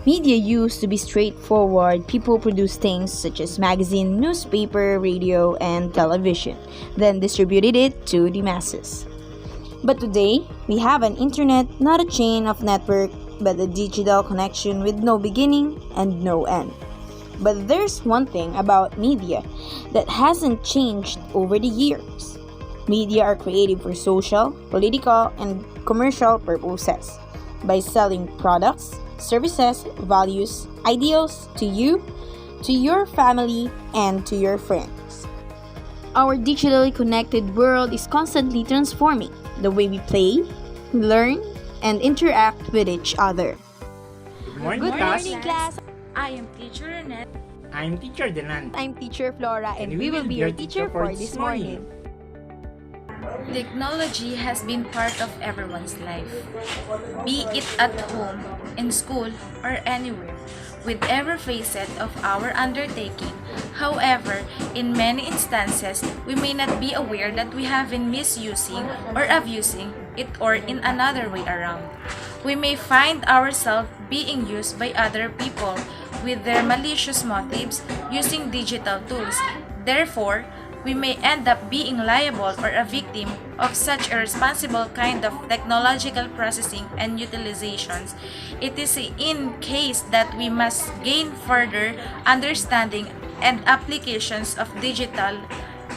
Media used to be straightforward. People produced things such as magazine, newspaper, radio, and television, then distributed it to the masses. But today, we have an internet, not a chain of network, but a digital connection with no beginning and no end. But there's one thing about media that hasn't changed over the years. Media are created for social, political, and commercial purposes by selling products, services, values, ideals to you, to your family, and to your friends. Our digitally connected world is constantly transforming the way we play, learn, and interact with each other. Good morning, Good class. morning, class. I am Teacher Renette. I'm Teacher Denan. I'm Teacher Flora, and we will be your teacher for this morning. Technology has been part of everyone's life, be it at home, in school, or anywhere, with every facet of our undertaking. However, in many instances, we may not be aware that we have been misusing or abusing it, or in another way around. We may find ourselves being used by other people with their malicious motives using digital tools. Therefore, we may end up being liable or a victim of such irresponsible kind of technological processing and utilizations. It is in case that we must gain further understanding and applications of digital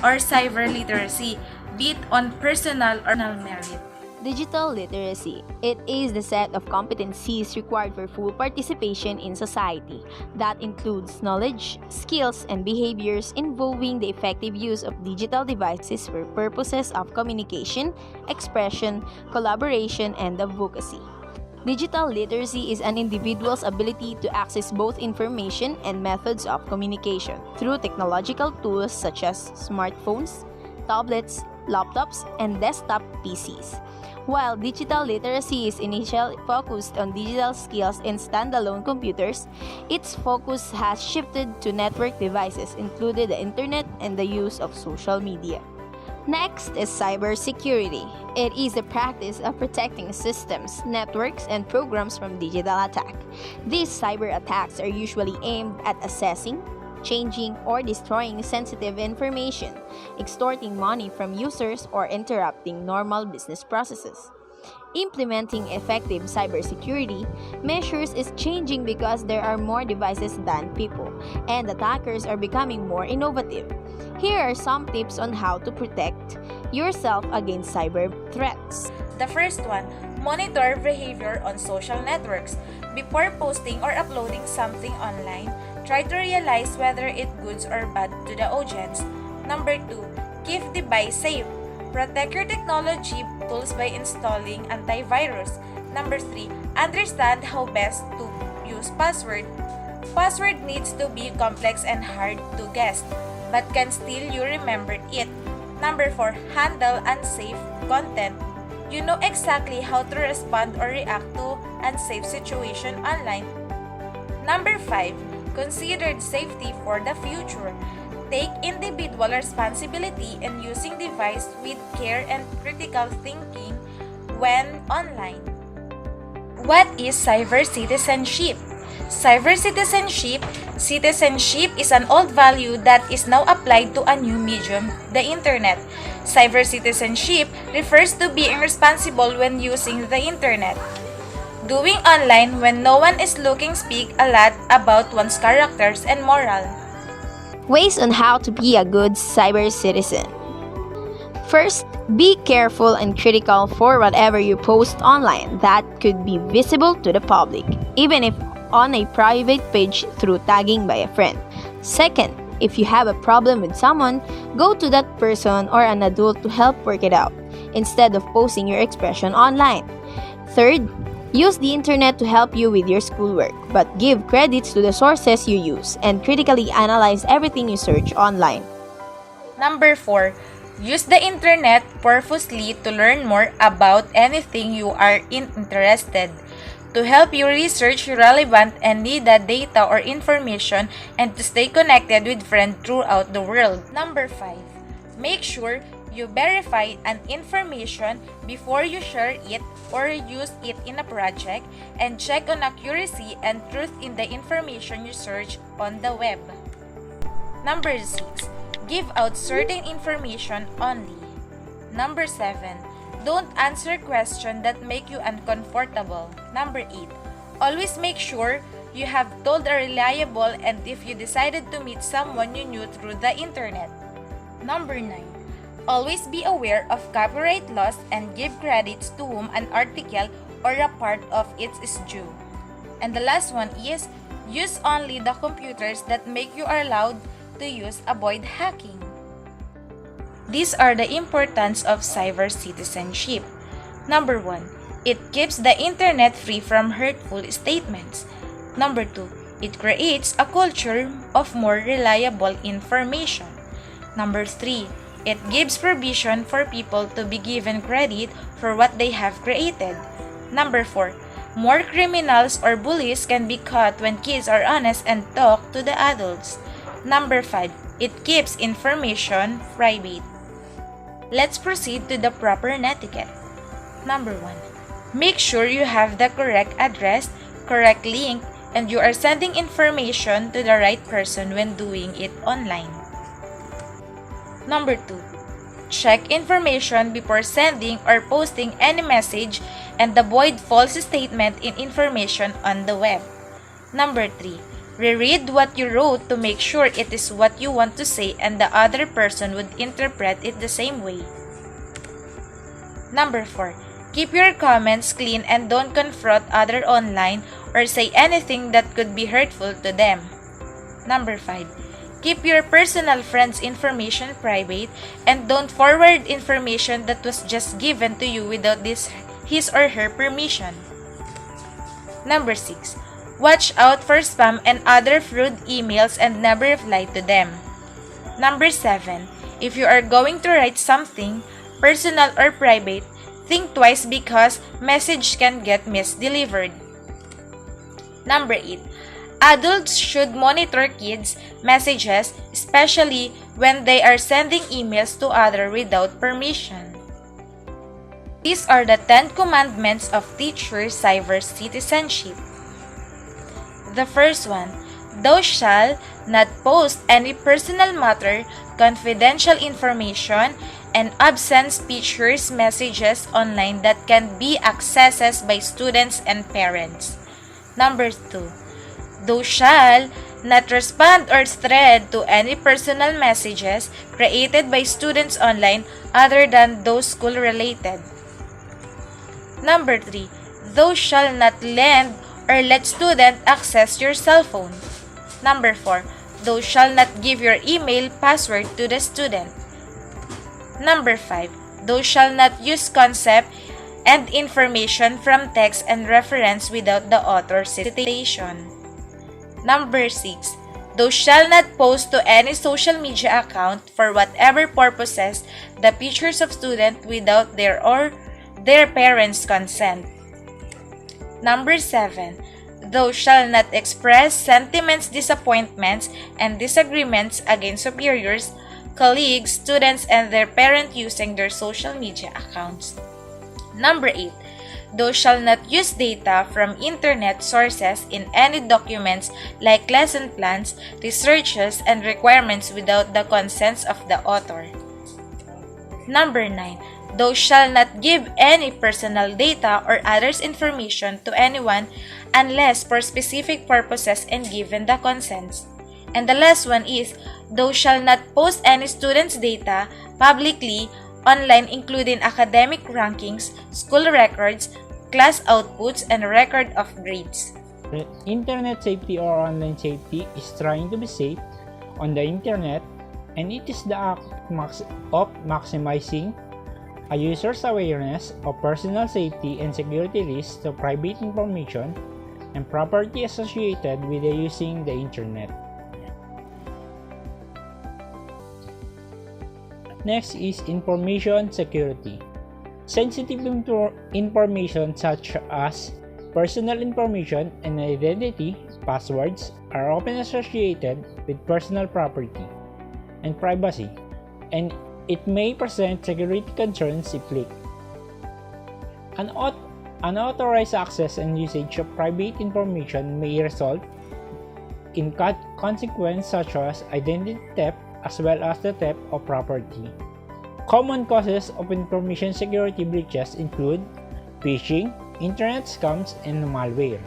or cyber literacy, be it on personal or merit. Digital literacy. It is the set of competencies required for full participation in society. That includes knowledge, skills, and behaviors involving the effective use of digital devices for purposes of communication, expression, collaboration, and advocacy. Digital literacy is an individual's ability to access both information and methods of communication through technological tools such as smartphones, tablets, laptops, and desktop PCs. While digital literacy is initially focused on digital skills in standalone computers, its focus has shifted to network devices, including the internet and the use of social media. Next is cybersecurity. It is the practice of protecting systems, networks, and programs from digital attack. These cyber attacks are usually aimed at assessing, changing, or destroying sensitive information, extorting money from users, or interrupting normal business processes. Implementing effective cybersecurity measures is changing because there are more devices than people, and attackers are becoming more innovative. Here are some tips on how to protect yourself against cyber threats. The first one, monitor behavior on social networks. Before posting or uploading something online, try to realize whether it's good or bad to the audience. Number 2, keep device safe. Protect your technology tools by installing antivirus. Number 3, understand how best to use password. Password needs to be complex and hard to guess, but can still you remember it. Number 4, handle unsafe content. You know exactly how to respond or react to unsafe situation online. Number 5, considered safety for the future. Take individual responsibility in using device with care and critical thinking when online. What is cyber citizenship? Cyber citizenship is an old value that is now applied to a new medium, the internet. Cyber citizenship refers to being responsible when using the internet. Doing online when no one is looking speak a lot about one's characters and moral. Ways on how to be a good cyber citizen. First, be careful and critical for whatever you post online that could be visible to the public, even if on a private page through tagging by a friend. Second, if you have a problem with someone, go to that person or an adult to help work it out, instead of posting your expression online. Third, use the internet to help you with your schoolwork, but give credits to the sources you use and critically analyze everything you search online. Number 4, use the internet purposely to learn more about anything you are interested, to help you research relevant and needed data or information, and to stay connected with friends throughout the world. Number 5, make sure You verify an information before you share it or use it in a project, and check on accuracy and truth in the information you search on the web. Number 6. Give out certain information only. Number 7. Don't answer questions that make you uncomfortable. Number 8. Always make sure you have told a reliable and if you decided to meet someone you knew through the internet. Number 9. Always be aware of copyright laws and give credits to whom an article or a part of it is due. And the last one is, use only the computers that make you are allowed to use, avoid hacking. These are the importance of cyber citizenship. Number 1. It keeps the internet free from hurtful statements. Number 2. It creates a culture of more reliable information. Number 3. It gives provision for people to be given credit for what they have created. Number 4. More criminals or bullies can be caught when kids are honest and talk to the adults. Number 5. It keeps information private. Let's proceed to the proper netiquette. Number 1. Make sure you have the correct address, correct link, and you are sending information to the right person when doing it online. Number 2. Check information before sending or posting any message and avoid false statement in information on the web. Number 3. Reread what you wrote to make sure it is what you want to say and the other person would interpret it the same way. Number 4. Keep your comments clean and don't confront others online or say anything that could be hurtful to them. Number 5. Keep your personal friends' information private and don't forward information that was just given to you without his or her permission. Number 6. Watch out for spam and other fraud emails and never reply to them. Number 7. If you are going to write something, personal or private, think twice because message can get misdelivered. Number 8. Adults should monitor kids' messages, especially when they are sending emails to others without permission. These are the 10 commandments of teacher cyber citizenship. The first one, thou shalt not post any personal matter, confidential information, and absent pictures, messages online that can be accessed by students and parents. Number 2. Thou shalt not respond or thread to any personal messages created by students online other than those school-related. Number 3. Thou shalt not lend or let students access your cell phone. Number 4. Thou shalt not give your email password to the student. Number 5. Thou shalt not use concept and information from text and reference without the author's citation. Number 6. Thou shalt not post to any social media account for whatever purposes the pictures of students without their or their parents' consent. Number 7. Thou shalt not express sentiments, disappointments, and disagreements against superiors, colleagues, students, and their parents using their social media accounts. Number 8. Thou shalt not use data from internet sources in any documents like lesson plans, researches, and requirements without the consent of the author. Number 9. Thou shalt not give any personal data or others' information to anyone unless for specific purposes and given the consents. And the last one is, thou shalt not post any student's data publicly online including academic rankings, school records, class outputs, and record of grades. Internet safety or online safety is trying to be safe on the internet, and it is the act of maximizing a user's awareness of personal safety and security risks to private information and property associated with using the internet. Next is information security. Sensitive information such as personal information and identity passwords are often associated with personal property and privacy, and it may present security concerns if leaked. Unauthorized access and usage of private information may result in consequences such as identity theft as well as the theft of property. Common causes of information security breaches include phishing, internet scams, and malware.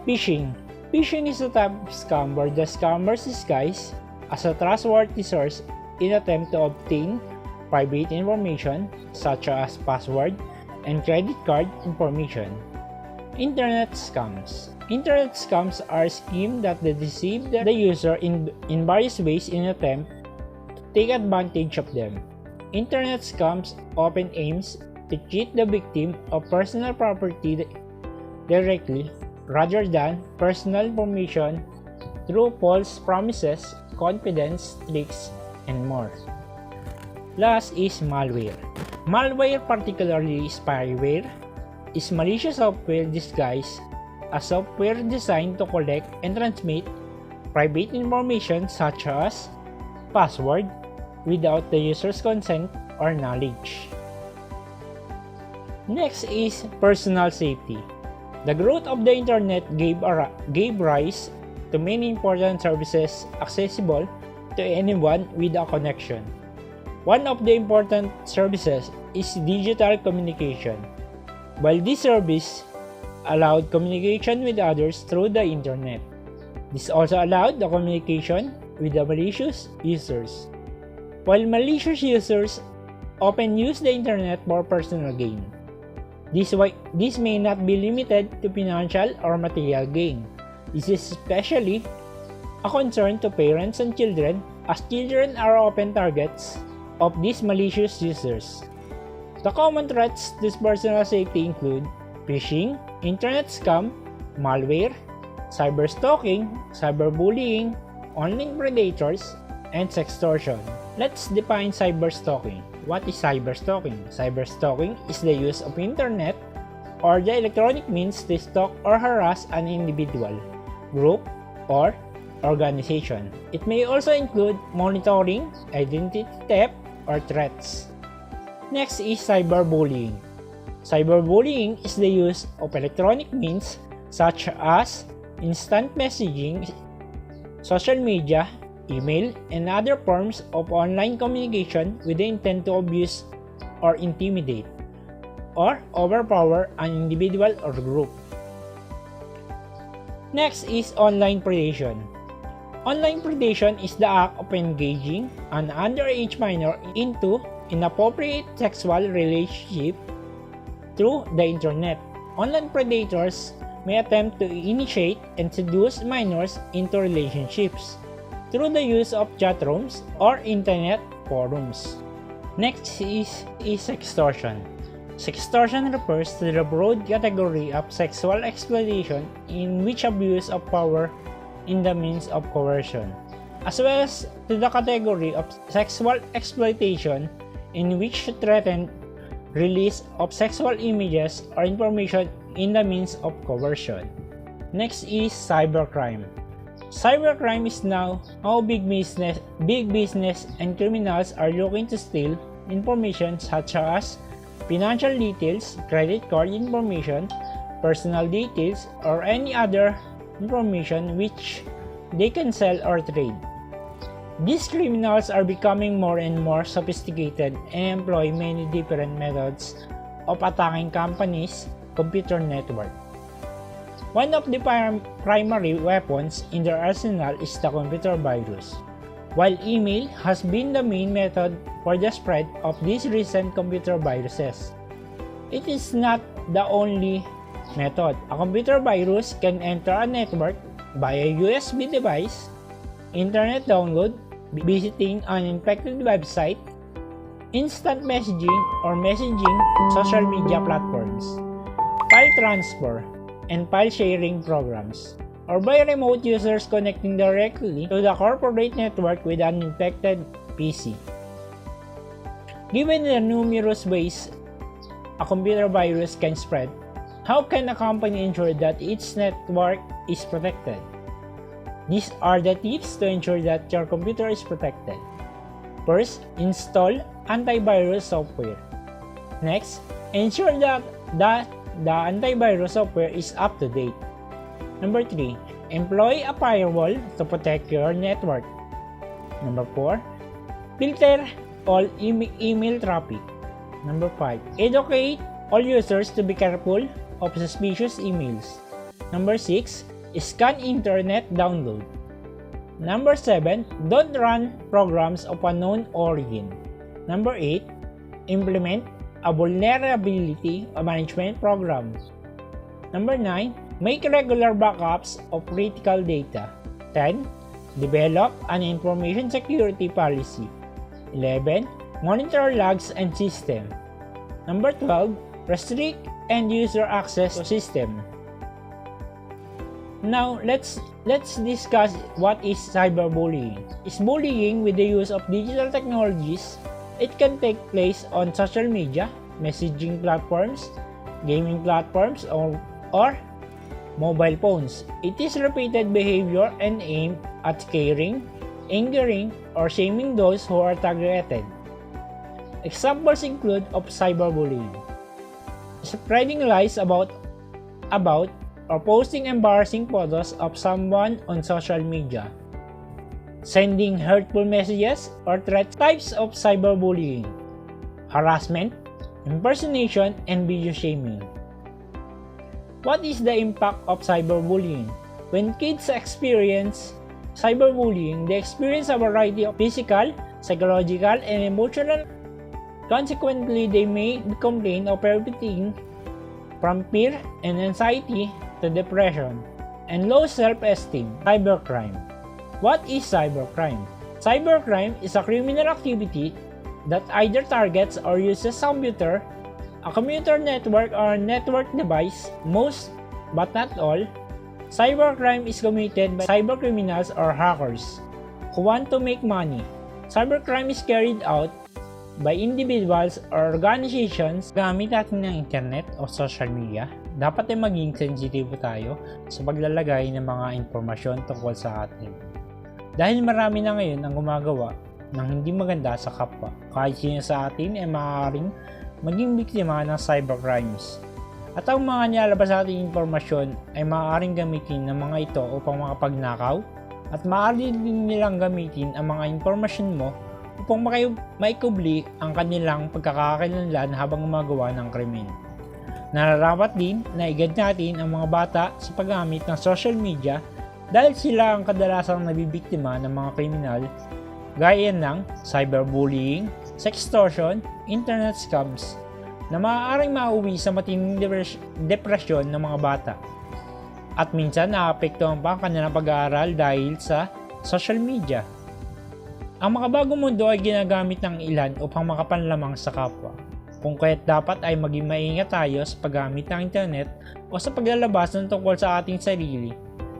Phishing. Phishing is a type of scam where the scammers disguise as a trustworthy source in attempt to obtain private information such as password and credit card information. Internet scams. Internet scams are schemes that deceive the user in various ways in an attempt to take advantage of them. Internet scams often aims to cheat the victim of personal property directly rather than personal information through false promises, confidence tricks, and more. Last is malware. Malware, particularly spyware, is malicious software disguised as software designed to collect and transmit private information such as password without the user's consent or knowledge. Next is personal safety. The growth of the internet gave rise to many important services accessible to anyone with a connection. One of the important services is digital communication. While this service allowed communication with others through the internet, this also allowed the communication with the malicious users. While malicious users often use the internet for personal gain, this may not be limited to financial or material gain. This is especially a concern to parents and children, as children are often targets of these malicious users. The common threats to personal safety include phishing, internet scam, malware, cyberstalking, cyberbullying, online predators, and sextortion. Let's define cyberstalking. What is cyberstalking? Cyberstalking is the use of internet or the electronic means to stalk or harass an individual, group, or organization. It may also include monitoring, identity theft, or threats. Next is cyberbullying. Cyberbullying is the use of electronic means such as instant messaging, social media, email, and other forms of online communication with the intent to abuse or intimidate or overpower an individual or group. Next is online predation. Online predation is the act of engaging an underage minor into inappropriate sexual relationship through the internet. Online predators may attempt to initiate and seduce minors into relationships through the use of chat rooms or internet forums. Next is sextortion. Sextortion refers to the broad category of sexual exploitation in which abuse of power in the means of coercion, as well as to the category of sexual exploitation in which threatened release of sexual images or information in the means of coercion. Next is cybercrime. Cybercrime is now how big business and criminals are looking to steal information such as financial details, credit card information, personal details, or any other information which they can sell or trade. These criminals are becoming more and more sophisticated and employ many different methods of attacking companies' computer network. One of the primary weapons in their arsenal is the computer virus. While email has been the main method for the spread of these recent computer viruses, it is not the only method. A computer virus can enter a network via USB device, internet download, visiting an infected website, instant messaging or messaging social media platforms, file transfer, and file sharing programs, or by remote users connecting directly to the corporate network with an infected PC. Given the numerous ways a computer virus can spread, how can a company ensure that its network is protected? These are the tips to ensure that your computer is protected. First, install antivirus software. Next, ensure that the antivirus software is up to date. Number 3, employ a firewall to protect your network. Number 4, filter all email traffic. Number 5, educate all users to be careful of suspicious emails. Number 6, scan internet download. Number 7, don't run programs of unknown origin. Number 8, implement a vulnerability management program. Number 9, make regular backups of critical data. 10, develop an information security policy. 11, monitor logs and system. Number 12, restrict end-user access to system. Now, let's discuss what is cyberbullying. Is bullying with the use of digital technologies. It can take place on social media, messaging platforms, gaming platforms, or mobile phones. It is repeated behavior and aimed at scaring, angering, or shaming those who are targeted. Examples include of cyberbullying: spreading lies about or posting embarrassing photos of someone on social media, sending hurtful messages or threats. Types of cyberbullying: harassment, impersonation, and video shaming. What is the impact of cyberbullying? When kids experience cyberbullying, they experience a variety of physical, psychological, and emotional. Consequently, they may complain of everything from fear and anxiety to depression and low self-esteem. Cybercrime. What is cybercrime? Cybercrime is a criminal activity that either targets or uses a computer network or network device. Most, but not all, cybercrime is committed by cybercriminals or hackers who want to make money. Cybercrime is carried out by individuals or organizations. Gamit natin ng internet o social media, dapat ay maging sensitibo tayo sa paglalagay ng mga impormasyon tungkol sa atin. Dahil marami na ngayon ang gumagawa ng hindi maganda sa kapwa, kahit sino sa atin ay maaaring maging biktima ng cybercrimes. At ang mga nilalabas sa ating impormasyon ay maaaring gamitin ng mga ito upang makapagnakaw, at maaari din nilang gamitin ang mga impormasyon mo upang maikubli ang kanilang pagkakakilanlan habang gumagawa ng krimen. Nararapat din na i-guide natin ang mga bata sa paggamit ng social media dahil sila ang kadalasang nabibiktima ng mga kriminal gaya ng cyberbullying, sextortion, internet scams na maaaring mauwi sa matinding depresyon ng mga bata. At minsan naapektuhan pa ang kanilang pag-aaral dahil sa social media. Ang makabagong mundo ay ginagamit ng ilan upang makapanlamang sa kapwa. Kung kaya't dapat ay maging maingat tayo sa paggamit ng internet o sa paglalabas ng tungkol sa ating sarili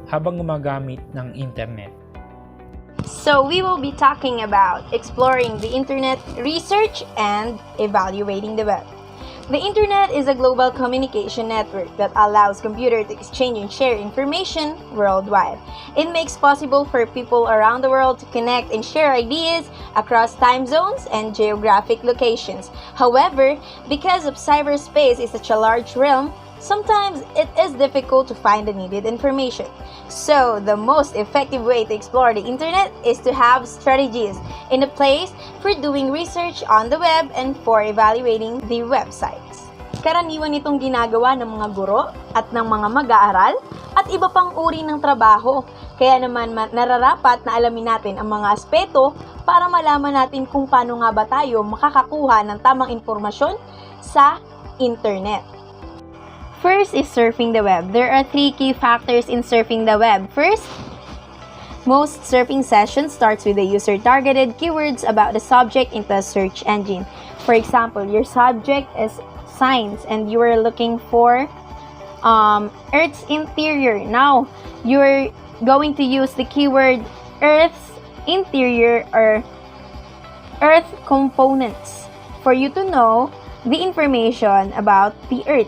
habang gumagamit ng internet. So we will be talking about exploring the internet, research, and evaluating the web. The internet is a global communication network that allows computers to exchange and share information worldwide. It makes possible for people around the world to connect and share ideas across time zones and geographic locations. However, because of cyberspace is such a large realm, sometimes it is difficult to find the needed information. So, the most effective way to explore the internet is to have strategies in a place for doing research on the web and for evaluating the websites. Karaniwan itong ginagawa ng mga guro at ng mga mag-aaral at iba pang uri ng trabaho. Kaya naman nararapat na alamin natin ang mga aspeto para malaman natin kung paano nga ba tayo makakakuha ng tamang impormasyon sa internet. First is surfing the web. There are 3 key factors in surfing the web. First, most surfing sessions starts with the user-targeted keywords about the subject into a search engine. For example, your subject is science and you are looking for Earth's interior. Now, you're going to use the keyword Earth's interior or Earth components for you to know the information about the Earth.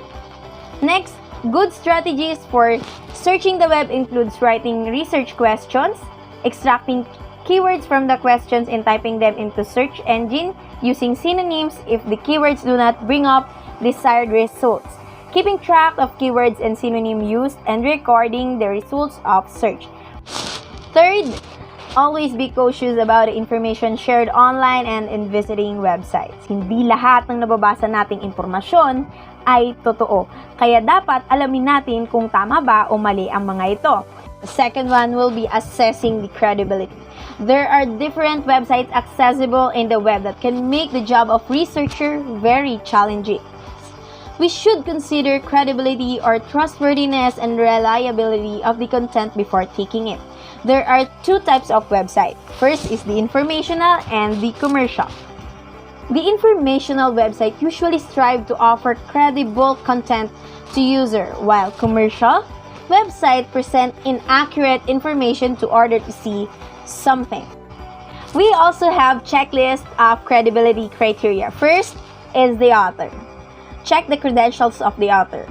Next, good strategies for searching the web includes writing research questions, extracting keywords from the questions and typing them into search engine, using synonyms if the keywords do not bring up desired results, keeping track of keywords and synonym used, and recording the results of search. Third, always be cautious about the information shared online and in visiting websites. Hindi lahat ng nababasa nating impormasyon ay totoo. Kaya dapat alamin natin kung tama ba o mali ang mga ito. The second one will be assessing the credibility. There are different websites accessible in the web that can make the job of researcher very challenging. We should consider credibility or trustworthiness and reliability of the content before taking it. There are two types of website. First is the informational and the commercial. The informational website usually strive to offer credible content to user, while commercial website present inaccurate information to order to see something. We also have checklist of credibility criteria. First is the author. Check the credentials of the author,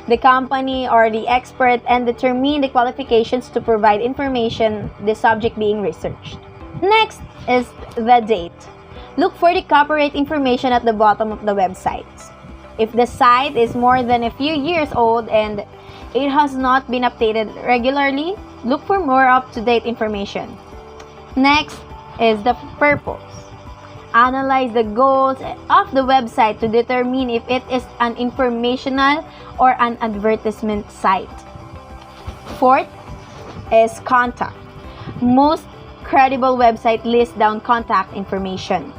the company or the expert, and determine the qualifications to provide information the subject being researched. Next is the date. Look for the copyright information at the bottom of the website. If the site is more than a few years old and it has not been updated regularly, look for more up-to-date information. Next is the purpose. Analyze the goals of the website to determine if it is an informational or an advertisement site. Fourth is contact. Most credible websites list down contact information,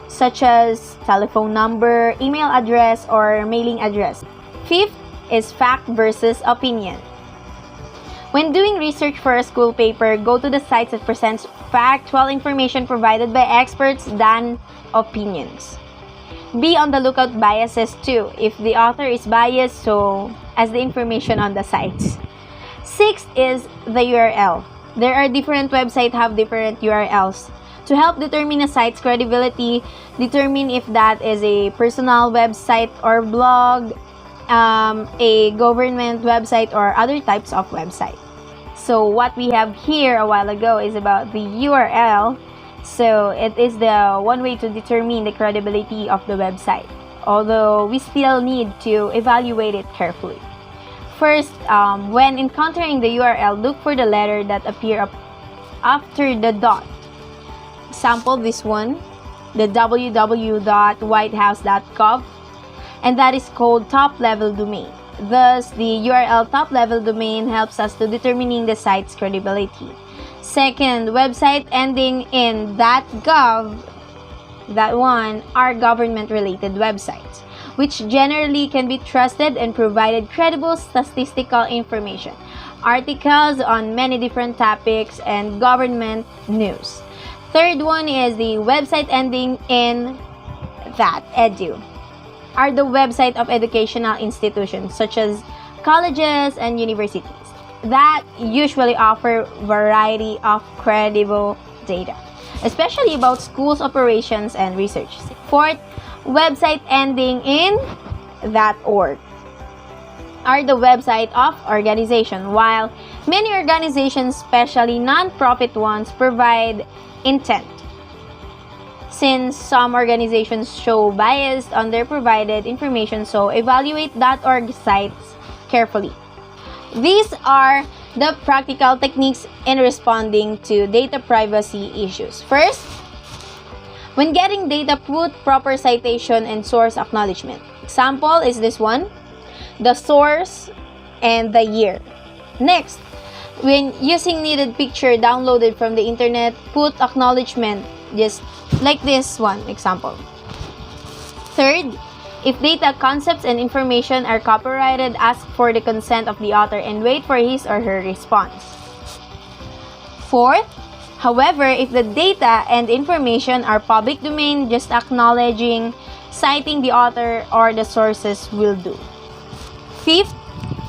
such as telephone number, email address, or mailing address. Fifth is fact versus opinion. When doing research for a school paper, go to the sites that presents factual information provided by experts than opinions. Be on the lookout biases too, if the author is biased so as the information on the sites. Sixth is the URL. There are different websites have different URLs. To help determine a site's credibility, determine if that is a personal website or blog, a government website, or other types of website. So what we have here a while ago is about the URL. So it is the one way to determine the credibility of the website, although we still need to evaluate it carefully. First, when encountering the URL, look for the letter that appear after the dot. Example, this one, the www.whitehouse.gov, and that is called top-level domain. Thus, the URL top-level domain helps us to determining the site's credibility. Second, website ending in .gov, that one, are government-related websites, which generally can be trusted and provided credible statistical information, articles on many different topics, and government news. Third one is the website ending in .edu, are the website of educational institutions such as colleges and universities that usually offer variety of credible data, especially about schools' operations and research. Fourth, website ending in .org are the website of organization, while many organizations, especially non-profit ones, provide intent. Since some organizations show bias on their provided information, so evaluate .org sites carefully. These are the practical techniques in responding to data privacy issues. First, when getting data, put proper citation and source acknowledgement. Example is this one, the source and the year. Next, when using needed picture downloaded from the internet, put acknowledgement, just like this one example. Third, if data, concepts, and information are copyrighted, ask for the consent of the author and wait for his or her response. Fourth, however, if the data and information are public domain, just acknowledging, citing the author or the sources will do. Fifth,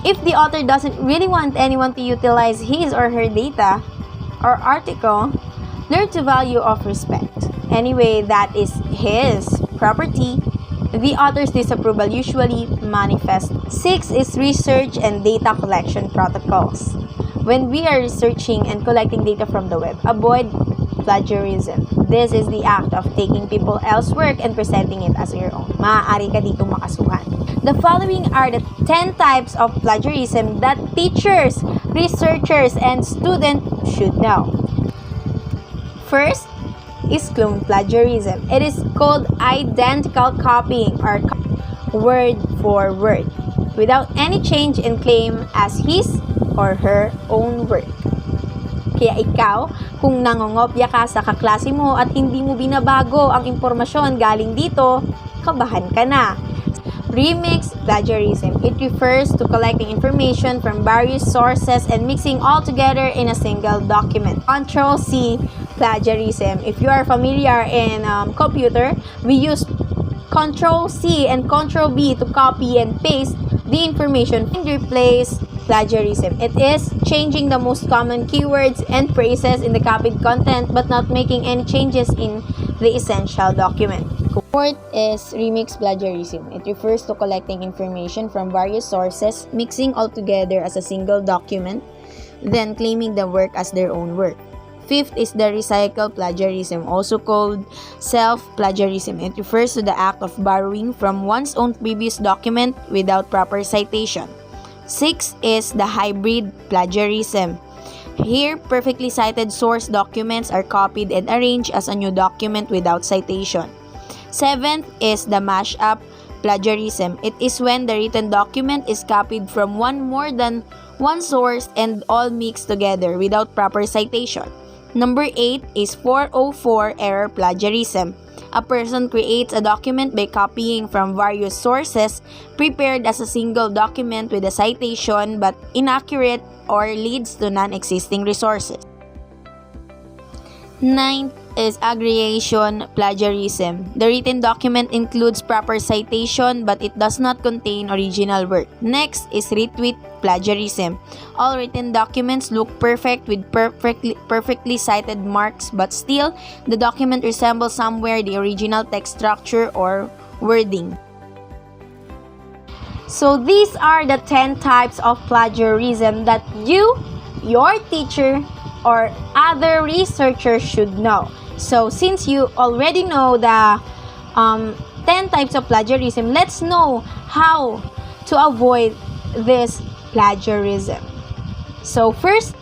if the author doesn't really want anyone to utilize his or her data or article, learn to value of respect. Anyway, that is his property. The author's disapproval usually manifests. 6 is research and data collection protocols. When we are researching and collecting data from the web, avoid plagiarism. This is the act of taking people else's work and presenting it as your own. Maaari ka ditong makasuhan. The following are the 10 types of plagiarism that teachers, researchers, and students should know. First is clone plagiarism. It is called identical copying or word for word without any change in claim as his or her own work. Kaya ikaw, kung nangongopya ka sa kaklase mo at hindi mo binabago ang impormasyon galing dito, kabahan ka na. Remix plagiarism. It refers to collecting information from various sources and mixing all together in a single document. Control-C plagiarism. If you are familiar in computer, we use Control-C and Control-V to copy and paste the information and replace plagiarism. It is changing the most common keywords and phrases in the copied content but not making any changes in the essential document. Fourth is remix plagiarism. It refers to collecting information from various sources, mixing all together as a single document, then claiming the work as their own work. Fifth is the recycle plagiarism, also called self-plagiarism. It refers to the act of borrowing from one's own previous document without proper citation. Sixth is the hybrid plagiarism. Here, perfectly cited source documents are copied and arranged as a new document without citation. Seventh is the mashup plagiarism. It is when the written document is copied from more than one source and all mixed together without proper citation. Number 8 is 404 error plagiarism. A person creates a document by copying from various sources prepared as a single document with a citation but inaccurate or leads to non-existing resources. Ninth is aggregation plagiarism. The written document includes proper citation but it does not contain original work. Next is retweet plagiarism. All written documents look perfect with perfectly cited marks but still the document resembles somewhere the original text structure or wording. So these are the 10 types of plagiarism that you, your teacher, or other researchers should know. So since you already know the 10 types of plagiarism, let's know how to avoid this plagiarism. So first,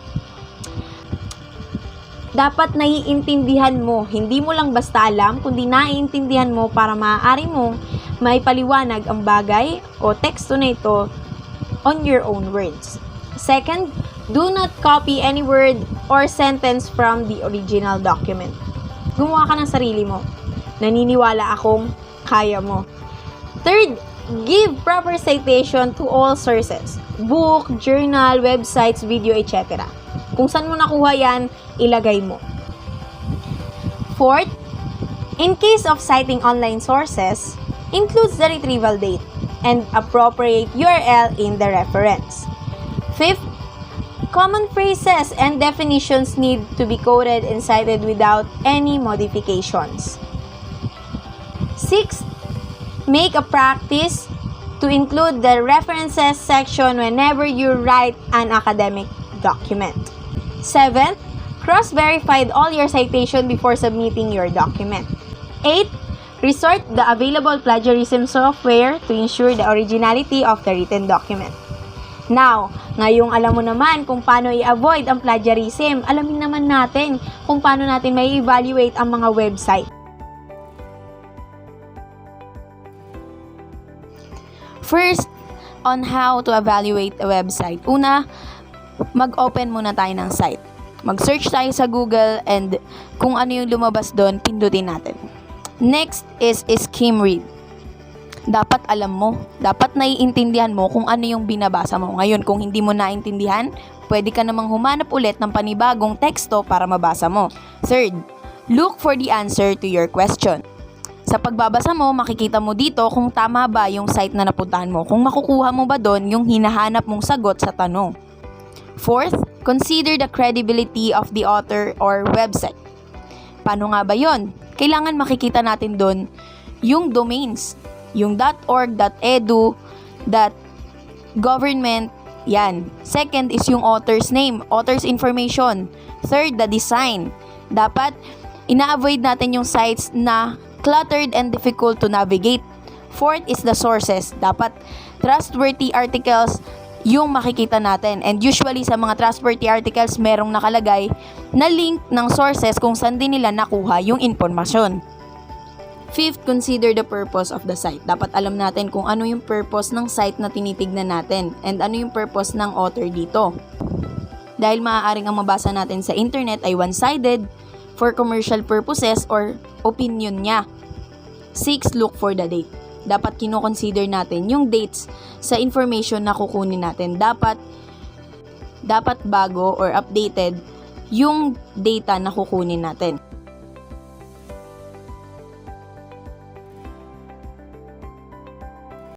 dapat naiintindihan mo. Hindi mo lang basta alam, kundi naiintindihan mo para maaari mong may paliwanag ang bagay o teksto na ito on your own words. Second, do not copy any word or sentence from the original document. Gumawa ka ng sarili mo. Naniniwala akong kaya mo. Third, give proper citation to all sources. Book, journal, websites, video, etc. Kung saan mo nakuha yan, ilagay mo. Fourth, in case of citing online sources, includes the retrieval date and appropriate URL in the reference. Fifth, common phrases and definitions need to be coded and cited without any modifications. Sixth, make a practice to include the references section whenever you write an academic document. Seventh, cross-verify all your citation before submitting your document. Eighth, resort the available plagiarism software to ensure the originality of the written document. Now, ngayong alam mo naman kung paano i-avoid ang plagiarism, alamin naman natin kung paano natin may evaluate ang mga website. First, on how to evaluate a website. Una, mag-open muna tayo ng site. Mag-search tayo sa Google and kung ano yung lumabas doon, pindutin natin. Next is skim read. Dapat alam mo, dapat naiintindihan mo kung ano yung binabasa mo. Ngayon, kung hindi mo naintindihan, pwede ka namang humanap ulit ng panibagong teksto para mabasa mo. Third, look for the answer to your question. Sa pagbabasa mo, makikita mo dito kung tama ba yung site na napuntahan mo, kung makukuha mo ba doon yung hinahanap mong sagot sa tanong. Fourth, consider the credibility of the author or website. Paano nga ba yon? Kailangan makikita natin doon yung domains, yung .org, .edu, .government, yan. Second is yung author's name, author's information. Third, the design. Dapat ina-avoid natin yung sites na cluttered and difficult to navigate. Fourth is the sources. Dapat trustworthy articles yung makikita natin. And usually sa mga trustworthy articles, merong nakalagay na link ng sources kung saan din nila nakuha yung impormasyon. Fifth, consider the purpose of the site. Dapat alam natin kung ano yung purpose ng site na tinitignan natin and ano yung purpose ng author dito. Dahil maaaring ang mabasa natin sa internet ay one-sided, for commercial purposes or opinion niya. 6, look for the date. Dapat kino-consider natin yung dates sa information na kukunin natin. Dapat bago or updated yung data na kukunin natin.